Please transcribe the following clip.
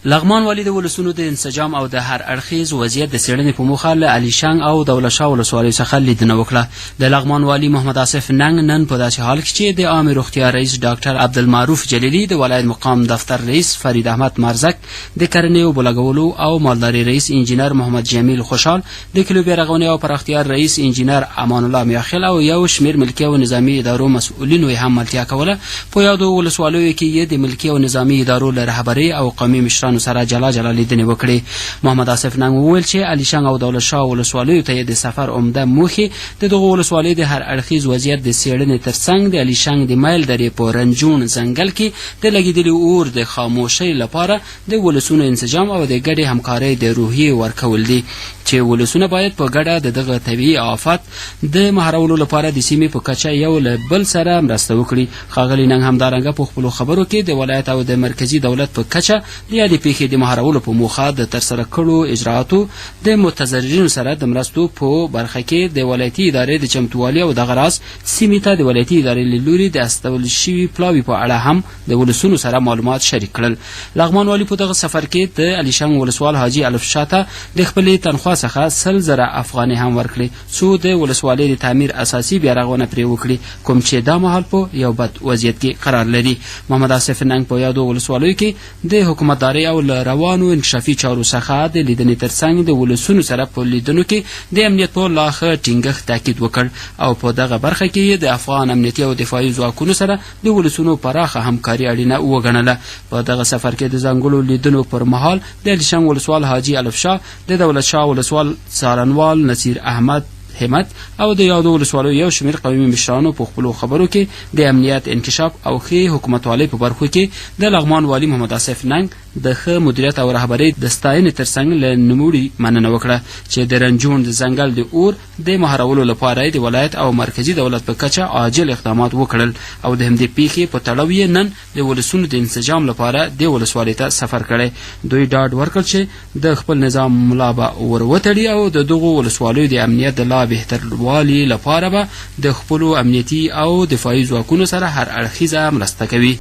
لغمان والي د ولسونو د انسجام او د هر اړخیز وضعیت د څېړنې په موخه له علیشنګ او دولت شاه ولسوالیو څخه لیدنه وکړه. د لغمان والي محمد آصف ننګ نن په داسې حال کې چې د عامې روغتیا رئیس ډاکټر عبدالمعروف جلیلي، د ولایت مقام دفتر رئیس فرید احمد مرزک، د کرنې اوبو لګولو او مالدارۍ رئیس انجینر محمد جمیل خوشحال، د کلیو بیارغونې او پراختیا رئیس انجینر امان الله میاخیل او یو شمېر ملکي او نظامي ادارو مسؤلینو هم ملتیا کوله. په یادو ولسوالیو کې یې د ملکي او نظامي ادارو له رهبرۍ او قومي مشرانو سره جلا جلا لیدنې وکړې. محمد آصف ننګ وویل چې علیشنګ او دولت شاه ولسوالیو ته د سفر عمده موخې د دغو ولسوالیو د هر اړخیز وضعیت د څېړنې ترڅنګ د علیشنګ د میل درې په رنجون ځنګل کې د لګېدلي اور د خاموشۍ لپاره د ولسونو انسجام او د ګډې همکارۍ د روحیې ورکول دي چې ولسونه باید په ګډه د دغه طبیعي آفت د مهارولو لپاره د سیمې په کچه یو له بل سره مرسته وکړي. ښاغلي ننګ همدارنګه په خپلو خبرو کې د ولایت او د مرکزي دولت په کچه د یادې پیښې د مهارولو په موخه د ترسره کړو اجرااتو د متضررینو سره د مرستو په برخه کې د ولایتي ادارې د چمتووالي او دغه راز سیمې ته د ولایتي ادارې له لوري د استول شوي پلاوي په اړه هم د ولسونو سره معلومات شریک کړل. لغمان والي په دغه سفر کې د علیشنګ ولسوال حاجي الف شاه ته د خپلې تنخوا څخه 100,000 افغانۍ هم ورکړې څو د ولسوالۍ د تعمیر اساسي بیارغونه پرې وکړي، کوم چې دا مهال په یو بد وضعیت کې قرار لري. محمد آصف ننګ په یادو ولسوالیو کې د حکومتدارۍ او روانو انکشافي چارو څخه د لیدنې ترڅنګ د ولسونو سره په لیدنو کې د امنیت په لا ښه ټینګښت تاکید وکړ او په دغه برخه کې د افغان امنیتي او دفاعي ځواکونو سره د ولسونو پراخه همکاري اړینه وګڼله. په دغه سفر کې د ځانګړو لیدنو پر مهال د علیشنګ ولسوال حاجي الف شاه، د دولت شاه ولسوال څارنوال نصیر احمد همت او د یادو ولسوالیو یو شمېر قومي مشرانو په خپلو خبرو کې د امنیت، انکشاف او ښې حکومتوالۍ په برخو کې د لغمان والي محمد آصف ننګ د ښه مدیریت او رهبرۍ د ستاینې ترڅنګ له نوموړي مننه وکړه چې د رنجون د ځنګل د اور د مهارولو لپاره د ولایت او مرکزي دولت په کچه عاجل اقدامات وکړل او د همدې پیښې په تړاو یې نن د ولسونو د انسجام لپاره د ولسوالۍ ته سفر کړی. دوی ډاډ ورکړ چې د خپل نظام ملا به ور وتړي او د دغو ولسوالیو د امنیت د لا بهتروالي لپاره به د خپلو امنیتي او دفاعي ځواکونو سره هر اړخیزه مرسته کوي.